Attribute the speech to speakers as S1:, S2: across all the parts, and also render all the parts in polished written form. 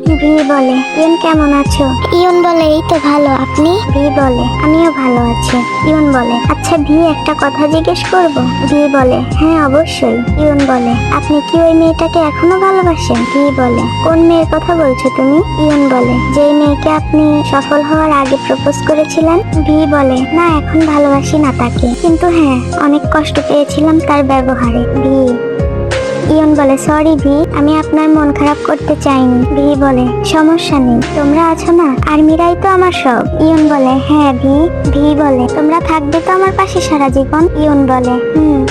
S1: V বলে, ইয়ন কেমন আছো? ইয়ন বলে, এই তো ভালো, আপনি? ভি বলে, আমিও ভালো আছি। ইয়ন বলে, আচ্ছা ভি, একটা কথা জিজ্ঞেস করব? ভি বলে, হ্যাঁ অবশ্যই। ইয়ন বলে, আপনি কি ওই মেয়েটাকে এখনো ভালোবাসেন? ভি বলে, কোন মেয়ের কথা বলছো তুমি? ইয়ন বলে, যেই মেয়েকে আপনি সফল হওয়ার আগে প্রপোজ করেছিলেন। ভি বলে, না এখন ভালোবাসি না তাকে, কিন্তু হ্যাঁ অনেক কষ্ট পেয়েছিলাম তার ব্যবহারে। ভি ইয়ন বলে, সরি ভি, আমি আপনার মন খারাপ করতে চাইনি। ভি বলে, সমস্যা নেই, তোমরা আছো না, আর্মিরাই তো আমার সব। ইয়ন বলে, হ্যাঁ ভি। ভি বলে, তোমরা থাকবে তো আমার পাশে সারা জীবন? ইয়ন বলে,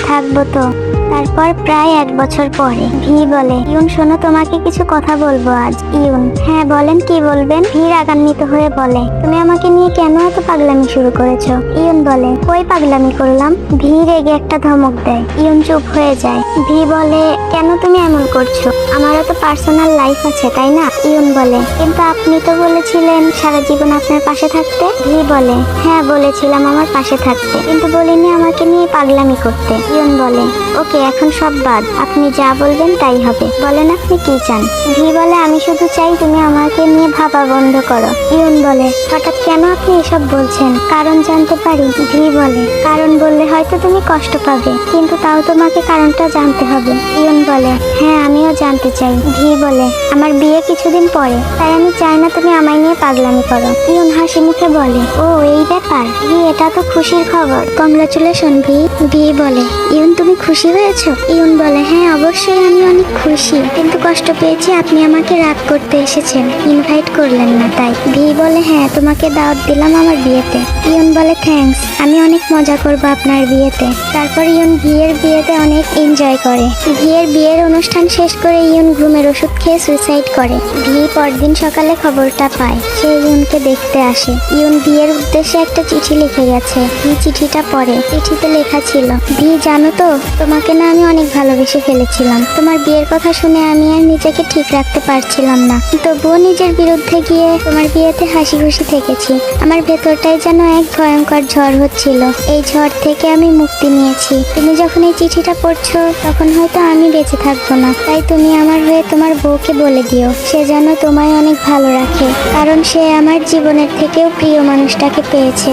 S1: থাকবো তো। তারপর প্রায় 1 বছর পরে ভি বলে, ইয়ন শোনো, তোমাকে কিছু কথা বলবো আজ। ইয়ন, হ্যাঁ বলেন, কি বলবেন? ভি রাগান্বিত হয়ে বলে, তুমি আমাকে নিয়ে কেন এত পাগলামি শুরু করেছো? ইয়ন বলে, কই পাগলামি করলাম? ভি রেগে একটা ধমক দেয়। ইয়ন চুপ হয়ে যায়। ভি বলে, কেন তুমি এমন করছো? আমারও তো পার্সোনাল লাইফ আছে, তাই না? ইয়ন বলে, কিন্তু আপনি তো বলেছিলেন সারা জীবন আপনার পাশে থাকতে। ভি বলে, হ্যাঁ বলেছিলাম আমার পাশে থাকতে, কিন্তু বলিনি আমাকে নিয়ে পাগলামি করতে। ইয়ন বলে, ওকে এখন সব বাদ, আপনি যা বলবেন তাই হবে, বলেন আপনি কি চান? ভি বলে, আমি শুধু চাই তুমি আমাকে নিয়ে ভাবা বন্ধ করো। ইয়ন বলে, হঠাৎ কেন আপনি এসব বলছেন? কারণ জানতে পারি? ভি বলে, কারণ বললে হয়তো তুমি কষ্ট পাবে, কিন্তু তাও তোমাকে কারণটা জানতে হবে। ইয়ন বলে, হ্যাঁ আমিও জানতে চাই। ভি বলে, আমার বিয়ে কিছুদিন পরে, তাই আমি চাই না তুমি আমায় নিয়ে পাগলামি করো। ইয়ন হাসি মুখে বলে, ও এই ব্যাপার? ভি, এটা তো খুশির খবর, কংগ্রাচুলেশন ভি। ভি বলে, ইয়ন তুমি খুশি হয়েছো? ইয়ন বলে, হ্যাঁ অবশ্যই আমি অনেক খুশি, কিন্তু কষ্ট পেয়েছি আপনি আমাকে রাগ করতে এসেছেন, ইনভাইট করলেন না তাই। ভি বলে, হ্যাঁ তোমাকে দাওয়াত দিলাম আমার বিয়েতে। ইয়ন বলে, থ্যাঙ্কস, আমি অনেক মজা করবো আপনার বিয়েতে। তারপর ইয়ন ভিয়ের বিয়েতে অনেক এনজয় করে। ভিয়ের বিয়ের অনুষ্ঠান শেষ করে ইয়ন ঘুমের ওষুধ খেয়ে সুইসাইড করে। ভি পরদিন সকালে খবরটা পায়, সে ইয়নকে দেখতে আসে। ইয়ন ভিয়ের উদ্দেশ্যে একটা চিঠি লিখে গেছে। ভি চিঠিটা পড়ে, চিঠিতে লেখা ছিল, ভি জানো তো, তোমাকে না আমি অনেক ভালোবেসে ফেলেছিলাম। তোমার বিয়ের কথা শুনে আমি আর নিজেকে ঠিক রাখতে পারছিলাম না, তবুও নিজের বিরুদ্ধে গিয়ে তোমার বিয়েতে হাসি খুশি থেকেছি। আমার ভেতরটাই যেন এক ভয়ঙ্কর ঝড় হচ্ছিল, এই ঝড় থেকে আমি মুক্তি নিয়েছি। তুমি যখন এই চিঠিটা পড়ছো তখন হয়তো আমি বেঁচে থাকবো না, তাই তুমি আমার হয়ে তোমার বউকে বলে দিও সে যেন তোমায় অনেক ভালো রাখে, কারণ সে আমার জীবনের থেকেও প্রিয় মানুষটাকে পেয়েছে।